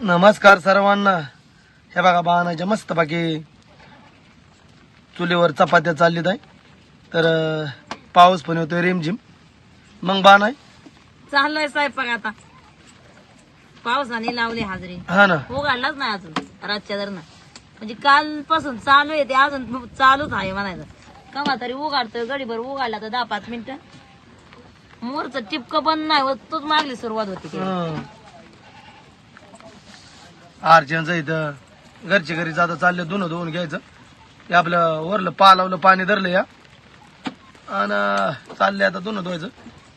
नमस्कार सर्वांना. हे बघा बाणाच्या मस्त बाकी चुलीवर चपात्या चाललीत आहे. तर पाऊस पण होतोय रिमझिम. मग बाण आहे चाललोय स्वयंपाक आता. पावसाने लावली हाजरी. हा ना. उघडलाच नाही अजून रातच्या दरम्यान. म्हणजे कालपासून चालू आहे ते अजून चालूच आहे म्हणायचं. कवा तरी उघडतोय गडीभर उघडला तर 10-5 मिनिटं. मोरचं टिपक बंद नाही होत तोच मागली सुरुवात होती. आरच्यांचं इथं घरच्या घरी जाता चालले धुवून घ्यायचं. ते आपलं वरलं पालावलं पाणी धरलं या आणि चालले आता धुणं धुवायचं.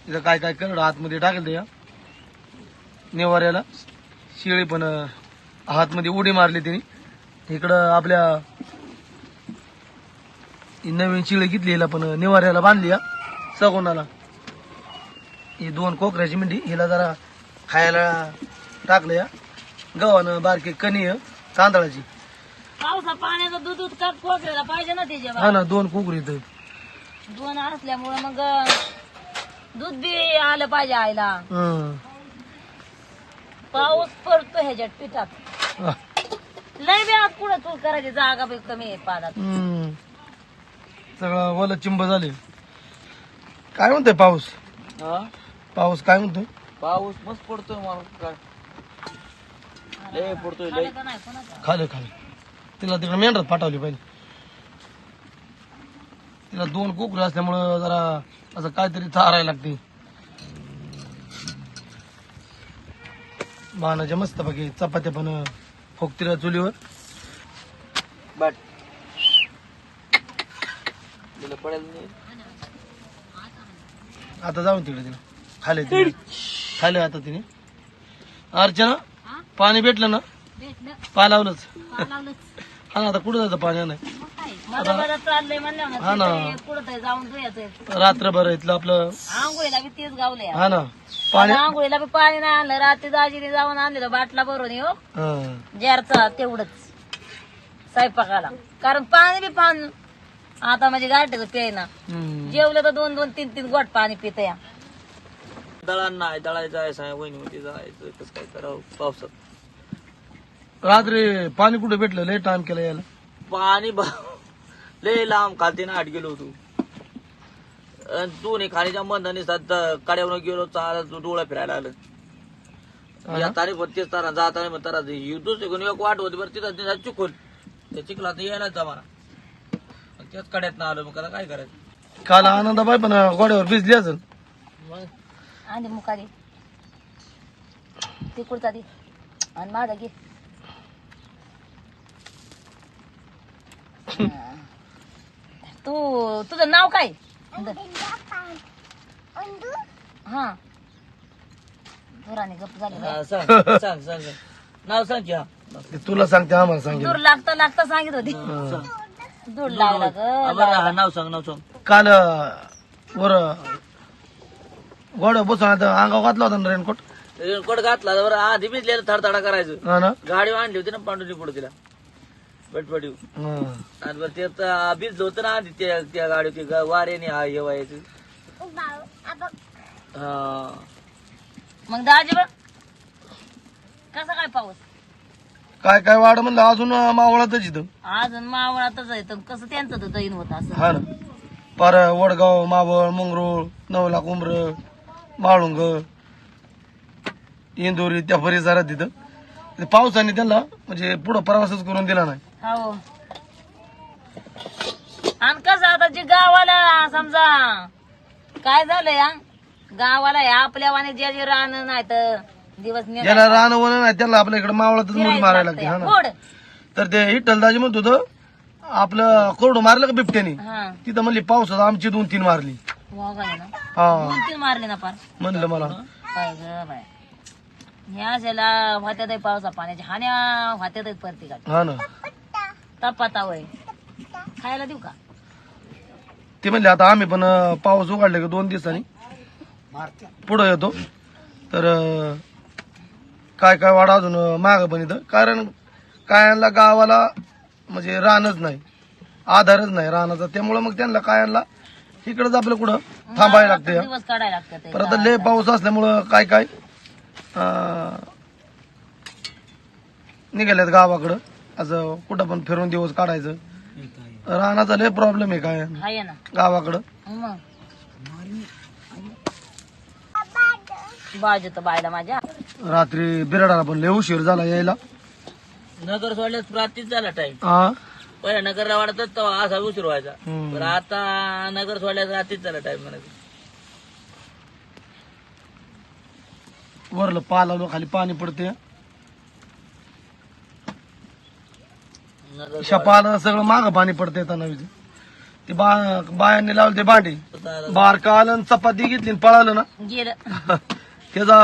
इथं काय काय करड हातमध्ये टाकलं या निवाऱ्याला. शिळी पण हातमध्ये उडी मारली तिने. इकडं आपल्या नवीन शिळी घेतली हिला पण निवाऱ्याला बांधली या सगुणाला. ही 2 कोकऱ्याची मिंडी हिला जरा खायला टाकलं या. गव्हानं बारकी कणी तांदळाची. पावसा पाण्याचं दूध कोकऱ्याला पाहिजे ना त्याच्या. हा ना 2 कोकरी इथं. 2 असल्यामुळे मग दूध बी आलं पाहिजे आईला. पाऊस पडतो ह्याच्यात पिठात. लय वेळात पुढे तू करायची जागा बी कमी आहे पाण्यात. सगळं वल चिंब झाले. काय म्हणतोय पाऊस? पाऊस काय म्हणतोय? पाऊस मस्त पडतोय. मला काय लय पडतोय लय. का नाही कोणाचा? खाली तिला तिकडे मेंढरात पाठवली पाहिजे. तिला 2 कोकरी असल्यामुळं जरा असं काहीतरी चारायला लागते. बाणाच्या मस्त बाकी चपात्या पण फोकतीला चुलीवर. बाट तिला पडेल नाही. आता जाऊन तिकडे तिला खाली आता तिने. अर्चना पाणी भेटलं ना? भेटलं पालावलंच. लावलंच. हा ना आता कुठं जायचं पाणी नाही. माझं चाललंय हा ना. म्हणलं कुठं तरी जाऊन धुयाचं. रात्रभर इथलं आपलं. आंघोळीला बी तेच गावलंय. हा ना पाणी. आंघोळीला बी पाणी नाही आणलं. रात्री दाजीने जाऊन आणलेलं बाटला भरून हो हा. जरचा तेवढंच स्वयंपाकाला. कारण पाणी बी पान आता म्हणजे गाठीचं प्यायना. जेवलं तर 2-2, 3-3 गोट पाणी पित या. दळण नाही दळायचं आहे साहेब. वहिनीमध्ये जायचं कसं काय करावं पावसात. रात्री पाणी कुठे भेटलं? लय टाइम केला यायला. पाणी लय लांब खालतीनं 8 गेलो होतो. दोन्ही खाणीच्या मंदाने कड्यावर गेलो. चालत डोळा फिरायला लागलं. येताना पण तेच तारा जाताना पण तारा. दुसरीकडून एक वाट होती बरं. तिथं चिखल त्या चिखलात यायला जमाना. त्याच कड्यात ना आलो. मग आता काय करायचं. काल आनंदाबाई पण गोड्यावर भिजली असेल. मग आणि मुखारी ते कुर्ता दे आणि माझा घे. तुझं नाव काय? हा जोराने गप्प झाले. हा, सांग सांग सांग नाव सांग की. हा ते तुला सांगते आम्हाला सांगितलं. दूर लागता सांगित होती. दूर लागला बरं हा नाव सांग काल वर गोड्या बसून आता अंगावर घातला होता ना रेनकोट. रेनकोट घातला बरं. आधी भिजलेलं थडथडा करायचं. हा ना. गाडी आणली होती ना पांढरी पुढे तिला पटपटी. हा. आणि बरं ते भिजलं होतं ना आधी त्या गाडी वाऱ्याने हे व्हायचं. हा मग दाजी बघ कसा काय पाऊस. काय वाढ म्हणलं अजून मावळातच इथं. अजून मावळातच आहे तर कसं त्यांचं तर दैन होत असं. हा ना. पार वडगाव, मावळ, मंगरूळ, 9 लाख उमर, माळुंग, इंदोरी त्या परिसरात तिथं ते पावसाने त्यांना म्हणजे पुढं प्रवासच करून दिला नाही. हो आणि कसं आता जे गावाला समजा काय झालंय गावाला आपल्या वाने जे रान नाही तर दिवस ज्याला राहणं वण नाही त्याला आपल्या इकडे मावळातच मुली मारायला लागते. हा ना. तर ते हिट्टलदाजी म्हणत होतं आपलं कोरडं मारलं का बिबट्याने. हा तिथं म्हणली पावसात आमची 2-3 मारली. वागाय ना हा 2-3 मारले ना पार. म्हणलं मला. काय ग बाय ह्या अशाला वाहत्यात आहे पावसा पाण्याच्या हाण्या वाहत्यात आहेत प्रत्येकाच्या. हा ना. तपाता वय खायला देऊ का? ते म्हणले आता आम्ही पण पाऊस उघडले का 2 दिवसांनी पुढं येतो. तर काय वाडा अजून माग पण इथं. कारण कायांना गावाला म्हणजे रानच नाही, आधारच नाही रानाचा. त्यामुळे मग त्यांना कायांना इकडंच आपलं कुठं थांबायला लागते. दिवस काढायला लागतात. परत लय पाऊस असल्यामुळं काय निघाल्यात गावाकडं असं कुठं पण फिरून दिवस काढायचं. रानाचा लय प्रॉब्लेम आहे काय आहे ना गावाकडं. मग बाजू तर बायला माझ्या रात्री बिराडाला पण लय उशीर झाला यायला. नगर सोडल्यास रात्रीच झाला टाइम. हा पहिला नगरला वाढतच तेव्हा असा उशीर व्हायचा. हम्म. पण आता नगर सोडल्यास रात्रीच झाला टाइम म्हणायचं. वरलं पालावलं खाली पाणी पडते. नगर शपाला सगळं माग पाणी पडते येताना ते बायांनी लावले ते भांडी सोडल्यास बारका आलं आणि चपाती घेतली आणि पळालं ना गेलं त्याचा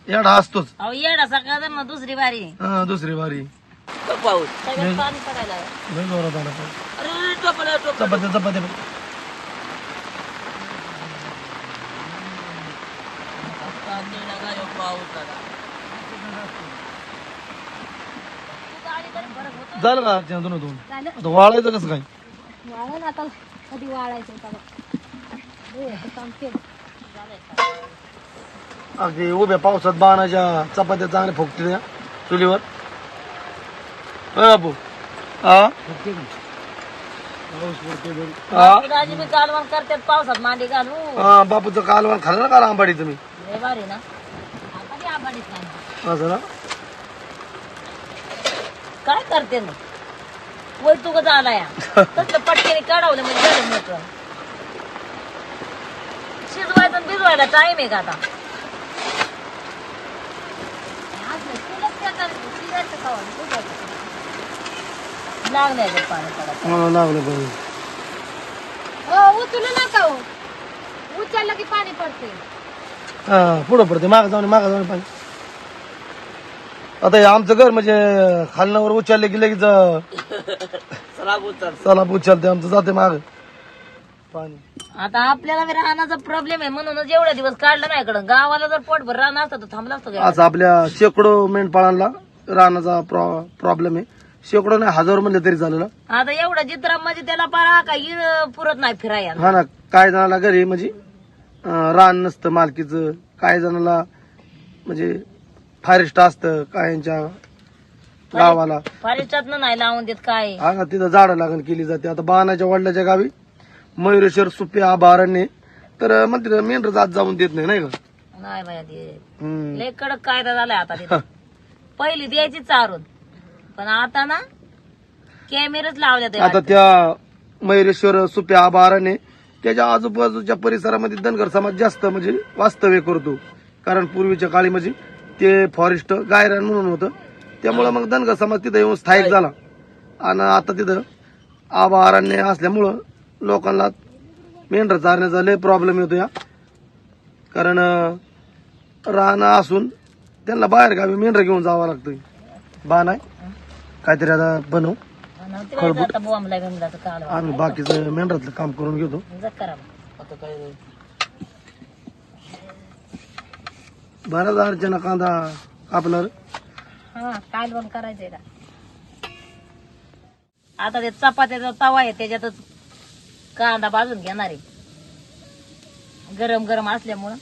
येडा असतोच. अहो येडा सकाळ मग दुसरी बारी हा, दुसरी बारी तो पाऊस. सगळं पाणी पडायला लागलं. लय जोरात आला पाऊस. अरे टोपला टोपला. चपात्या चपात्या पाऊस आला. झालं का अर्चना दोन दोन आता वाळायचं कसं काय. कधी वाळायचं अगदी उभ्या पावसात बाणाच्या चपात्या चांगल्या फुकते त्या चुलीवर. बापू हा राजी मी कालवण करते पावसात मांडी घालू हा बापूचं कालवण खाल्लं ना काल आंबाडी तुम्ही लय भारी ना आता बी आंबाडीच नाही. असं ना. काय करते मग वय तू कसं आला या तसलं पटकेने काढवलं म्हणजे झालं मोठं. शिजवायचं आणि भिजवायला टाइम आहे का आता. लागण्याचं पाणी पडत मला लागलं पाहिजे. उचलू नका उचललं की पाणी पडते. हा पुढं पडते मागं जाऊन पाहिजे. आता हे आमचं घर म्हणजे खालनावर उचलले की लगेच चला बोलतात. चला उचलते आमचं जाते माग पाणी. आता आपल्याला बी रानाचा प्रॉब्लेम आहे म्हणूनच एवढ्या दिवस काढलं नाही इकडं. गावाला जर पोटभर रान असतं तर थांबलं असतं का? असं आपल्या शेकडो मेंढपाळांना रानाचा प्रॉब्लेम आहे. शेकडो नाही हजार म्हणले तरी झालं. आता एवढा जित्रा म्हणजे त्याला पारा काही पुरत नाही फिरायला. हा ना. काय जणाला घरी म्हणजे रान नसतं मालकीचं. काय जणाला म्हणजे फॉरेस्ट असतं कायांच्या गावाला. फॉरेस्टात नाही लावून देत काय. हा ना तिथं झाडं लागण केली जाते. आता बाणाच्या वडिलाच्या गावी मयुरेश्वर सुपे आभारण्य तर म्हणते मेंढर जात जाऊन देत नाही का. नाही बाया ते हम्म. लय कडक कायदा झालाय आता तिथे. पहिली द्यायची चारून पण आता ना कॅमेराच लावल्यात. आता त्या मयुरेश्वर सुपे आभारण्य त्याच्या आजूबाजूच्या परिसरामध्ये धनगर समाज जास्त म्हणजे वास्तव्य करतो. कारण पूर्वीच्या काळी म्हणजे ते फॉरेस्ट गायरान म्हणून होतं. त्यामुळं मग धनगर समाज तिथं येऊन स्थायिक झाला. आणि आता तिथं आबा अरण्य असल्यामुळं लोकांना मेंढर चारण्याचा लय प्रॉब्लेम येतो या. कारण रानं असून त्यांना बाहेर गावी मेंढर घेऊन जावं लागतं. बाण आहे काहीतरी आता बनवू. आता बॉम्बला घेऊन जातो काल आम्ही बाकीचं मेंढरातलं काम करून घेतो. करा आता काय बराच अर्चना कांदा कापला रे. हा कालवण करायचंय का. आता ते चपात्याचा तवा आहे त्याच्यातच कांदा भाजून घेणार आहे गरम गरम असल्यामुळं.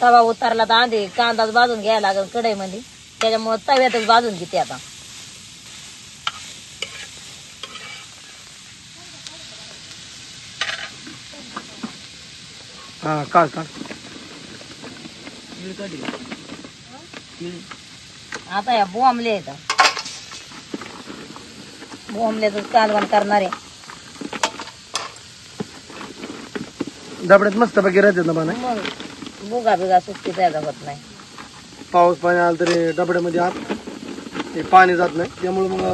तवा उतारला तर आधी कांदाच भाजून घ्यायला लागेल कढईमध्ये. त्याच्यामुळे तव्यातच भाजून घेते आता. हा काढ काढ. आता या बोंबले आहेत बोंबल्याच कालवण करणार आहे. डबड्यात मस्त पैकी राहतात ना बाण. मग बुगा बिगा सुट्टी जायला होत नाही. पाऊस पाणी आलं तरी डबड्यामध्ये आत ते पाणी जात नाही. त्यामुळे मग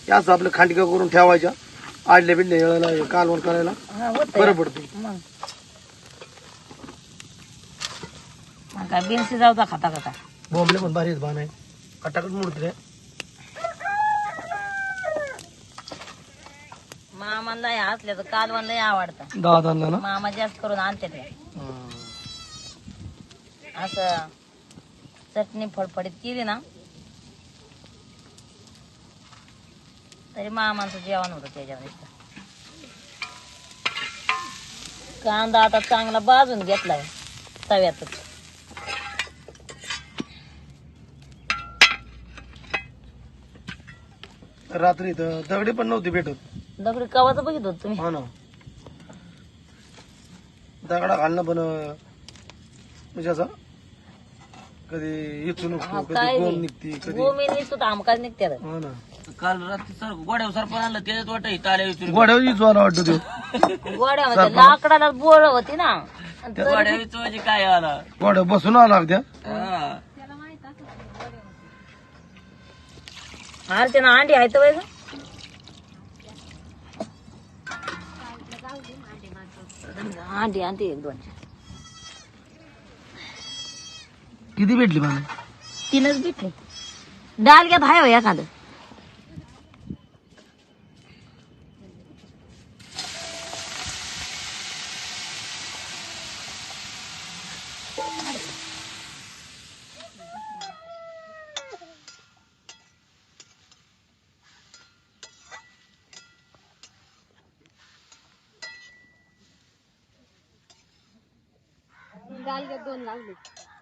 हे असं आपलं खांडक्या करून ठेवायच्या आडल्या बिडल्या वेळेला कालवण करायला हा होत बरं पडते. मग काय बेनसी जाऊ खाता खाता. बोंबले पण भारी आहेत बाण आहे. कटाकट मोडते रे. मामाला असल्याचं कालवण लय आवडतं. दादांना ना मामा जास्त करून आणते ते असं चटणी फडफडीत केली ना तरी मामाचं जेवण होतं त्याच्यावर. कांदा आता चांगला भाजून घेतलाय तव्यातच. तर रात्री इथं दगडी पण नव्हती भेटत. दगडी कवाचं बघित होत तुम्ही? हा ना, दगडा घालणं पण म्हणजे असं कधी इचू हा, नको, काय कधी गोम बी. निघती, कधी गोमीन सुद्धा आमकाच निघत्यात. हा ना, काल रात्री सर गोड्यावर सरपण आणलं त्याच्यात वाटत इथं आल्या विचारून गोड्यावर इचवायला वाटत तो. गोड्यामध्ये लाकडाला बोळ होती ना, आणि त्या तरी गोड्या विचारायची काय आला गोड्या बसून आला लागत्या. हा. आरती ना अंडी आहेत वय अंडी आणते 1-2. किती भेटली मला? 3च भेटली. डाल घ्यात हाय हो एखादं.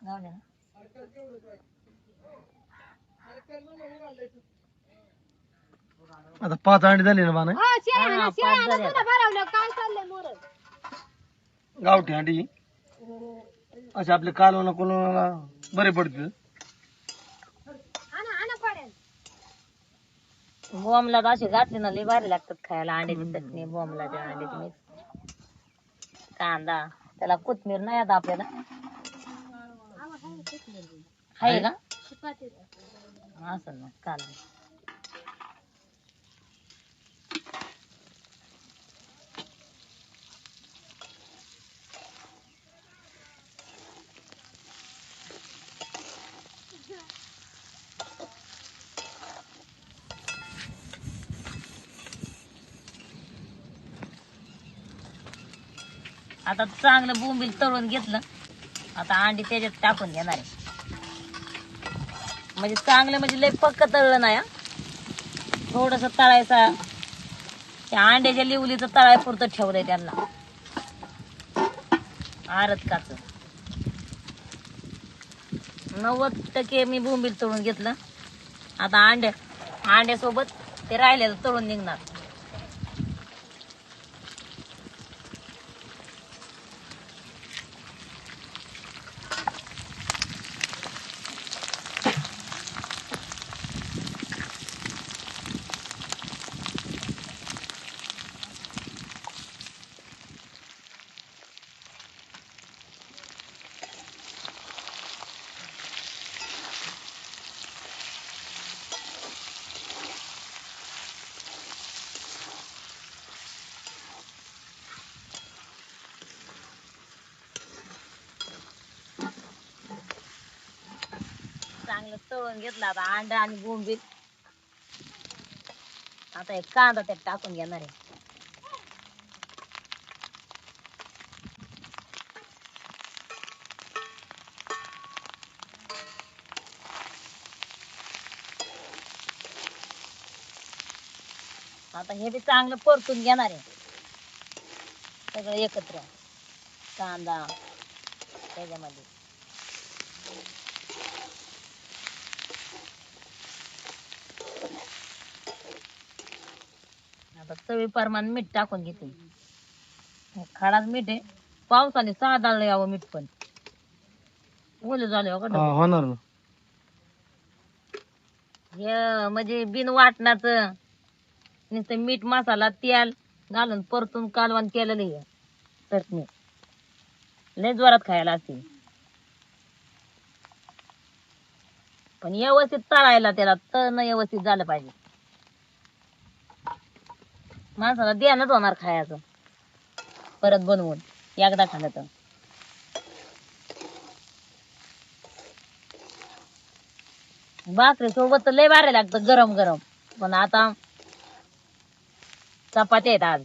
लावले ना. आता 5 अंडी झाली ना बाना, हा, 5 झाल्या. गावठी अंडी असे आपले कालवणा कोलवणाला बरे पडतील. बॉम्बला तर अशी घातली ना लय भारी लागतात खायला. अंड्याची चटणी, बॉम्बलाच्या अंड्याची मिक्स, कांदा, त्याला कोथमीर नाही आता आपल्याला आहे का असं ना चालेल. आता चांगलं बोंबील तळून घेतलं. आता अंडी त्याच्यात टाकून घेणार आहे. म्हणजे चांगलं म्हणजे लय पक्क तळलं नाही, थोडस तळायचा. त्या अंड्याच्या लिवलीचं तळाय पुरतं ठेवलंय त्यांना आरत काच. 90% मी बोंबील तळून घेतलं. आता अंड्यासोबत ते राहिलेलं तळून निघणार. चांगलं तळून घेतलं. आता अंडा आणि बोंबील. आता एक कांदा त्यात टाकून घेणार आहे. आता हे बी चांगलं परतून घेणार आहे सगळं एकत्र. कांदा त्याच्यामध्ये, आता चवी प्रमाण मीठ टाकून घेते. खडाच मीठ आहे. पावसाने साधाळलं यावं मीठ, पण ओलं झालं हो का. होणार ना. हे म्हणजे बिन वाटणाचं नुसतं मीठ, मसाला, तेल घालून परतून कालवण केलेलं आहे. चटणी लय जोरात खायला असते, पण व्यवस्थित तळायला त्याला तळणं व्यवस्थित झालं पाहिजे. माणसाला ध्यानच होणार खायचं परत बनवून एकदा खाल्लं तर. भाकरी सोबत तर लय भारी लागतं गरम गरम. पण आता चपाती आहेत आज,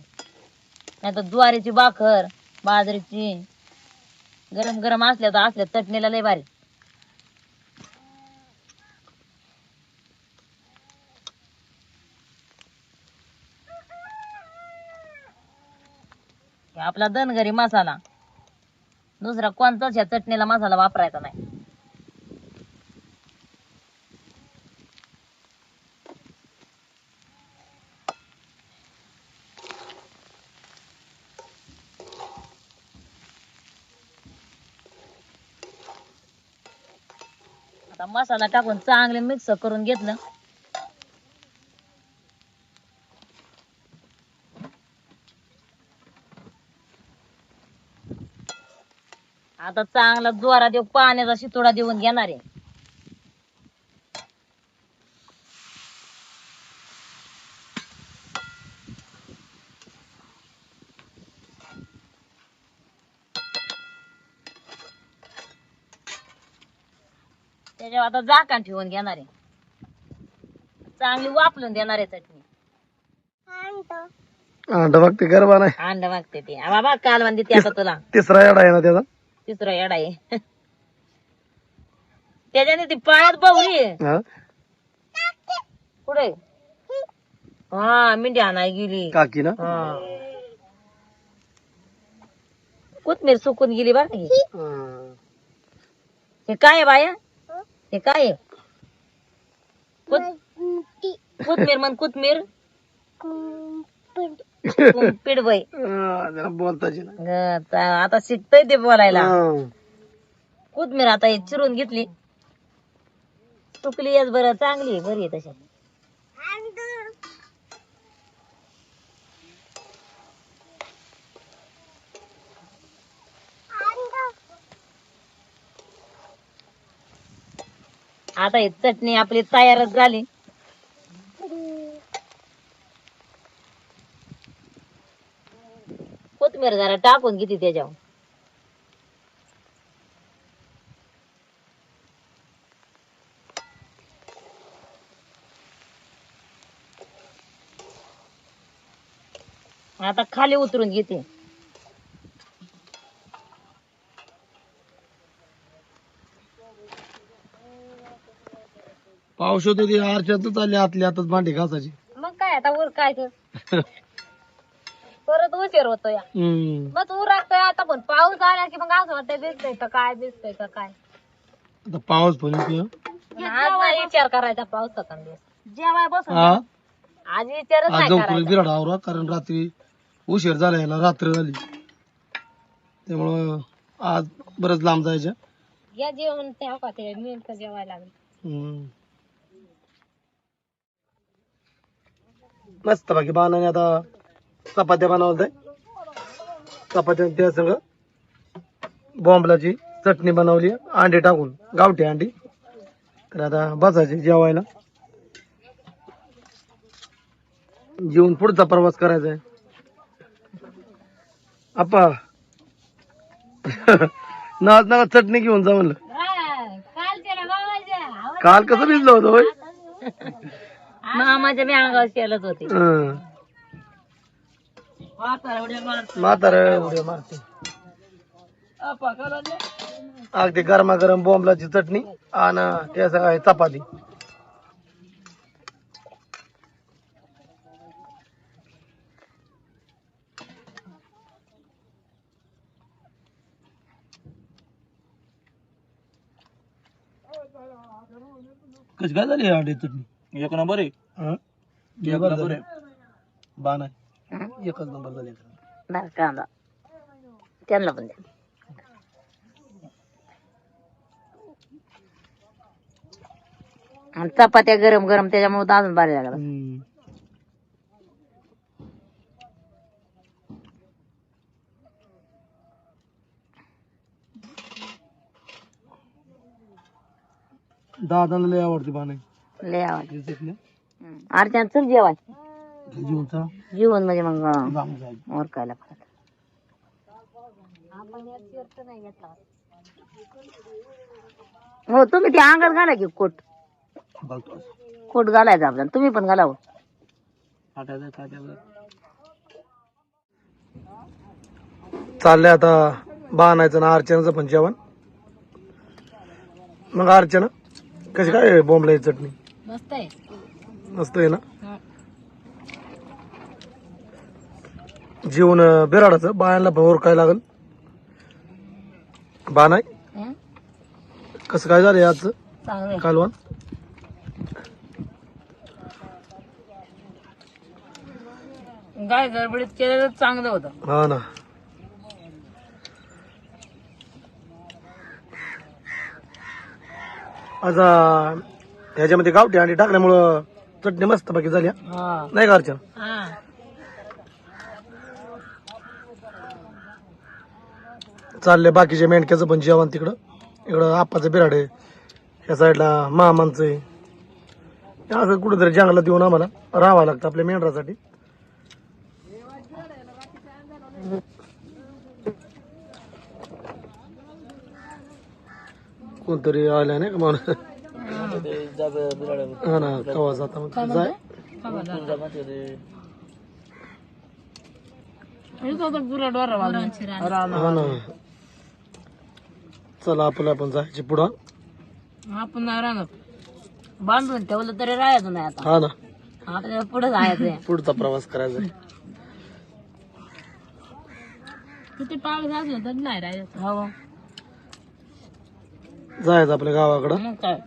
नाही तर ज्वारीची भाकर, बाजरीची, गरम गरम असल्या चटणीला लय भारी. आपला धनगरी मसाला, दुसरा कोणताच या चटणीला मसाला वापरायचा नाही. आता मसाला टाकून चांगले मिक्स करून घेतलं. आता चांगला जोरा देऊ पाण्याचा शितोडा देऊन घेणार आहे. त्याच्यावर आता झाकण ठेवून घेणार आहे. चांगली वापरून देणार आहे चटणी. अंड बघते गरबा नाही. अंड मागते ते बाबा कालवण देते आता तुला. तिसरा येडा आहे ना त्याचा. तिसरा येडा आहे. त्याच्याने ती पायात बावली आहे. हा? पुढे हा मिंडी आणाय गेली. काकी ना. हा कोथमीर सुकून गेली बरं की. हा. हे काय आहे बाया? हे काय आहे? कोथमीर म्हण कोथमीर. पिडबाई जरा बोलताची ना. आता शिकतय ते बोलायला. हा. कोथमीर आता हे चिरून घेतली. सुकली बरं चांगली बरी आहे तशी. आता ही चटणी आपली तयारच झाली. कोथमीर जरा टाकून घेते त्याच्यावर. आता खाली उतरून घेते. पाऊस होतो ते आरच्यातच आली आतली आताच भांडी घासायची. मग काय आता वर काय तर परत उशीर होतो या. मग तू राखतोय आता पण पाऊस आला की मग असं वाटतंय भिजतोय का काय भिजतोय का काय. आता पाऊस पण येतो. आज नाही विचार करायचा पावसाचा जेवाय बसून. हा आज विचारच आज नाही लवकर करायचा. बिराड आवरा कारण रात्री उशीर झाला याला रात्र झाली त्यामुळं आज बरंच लांब जायचं. या जेवण ते का ते नेमकं जेवायला लागलं. मस्त बाकी बाणाने आता चपात्या बनवत आहे. चपात्या त्या सगळं बॉम्बलाची चटणी बनवली अंडे टाकून गावठी अंडी. तर आता बसायचे जेवायला. जेवून पुढचा प्रवास करायचा आहे. आप्पा नाच नका चटणी घेऊन जा म्हणलं. काल कसं भिजलं होतं होय. मामाच्या मी अंगावर केलंच होते. म्हातारा उड्या मारते. अगदी गरमागरम बॉम्बलाची चटणी आणि त्या सगळ्या चपाती. कशी काय झाली अंडी चटणी? एक नंबर आहे. हा? एक नंबर आहे. बाण आहे एकच नंबर झाली. बरं कांदा त्यांना पण द्या. आणि चपात्या गरम गरम त्याच्यामुळे अजून भारी लागला. दादाला लय आवडते बाण. लय आवडते. अर्चना चल जेवाय. जेवण म्हणजे मग ओरकायला हो. तुम्ही ते अंगात घाला की कोट. कोट घालायचा आपल्याला. तुम्ही पण घालावं. चाललंय आता बाणायचं ना अर्चनाचं पण जेवण. मग अर्चना कशी काय बॉम्बलाची चटणी? मस्त आहे. मस्त आहे ना. जेवण बिराडाचं बायांना भोर काय लागल. बाण आहे कसं काय झालं आजचं चांगलं कालवण? गाय गडबडीत केलेलं चांगलं होतं. हा ना. आज ह्याच्यामध्ये गावठी अंडी टाकल्यामुळं चटणी मस्त बाकी झाली हा. नाही का अर्चना? चालले बाकीचे मेंढक्याचं पण जेवण तिकडं. इकडं आप्पाचं बिराड आहे, ह्या साईडला मामांचं आहे. असं कुठेतरी जंगलात येऊन आम्हाला राहावं लागतं आपल्या मेंढरासाठी. कोणतरी आलं नाही का माणूस? हा ना, कवा जाता मग जाय. हा ना, चला आपण जायचे पुढं. आपण नाही राहणार, बांधून ठेवलं तरी राहायचं नाही आता. हा ना, आपल्याला पुढे जायचंय. पुढचा प्रवास करायचा आहे. किती पाऊस असलं तर नाही राहायचं. हो जायचं आपल्या गावाकडं. मग काय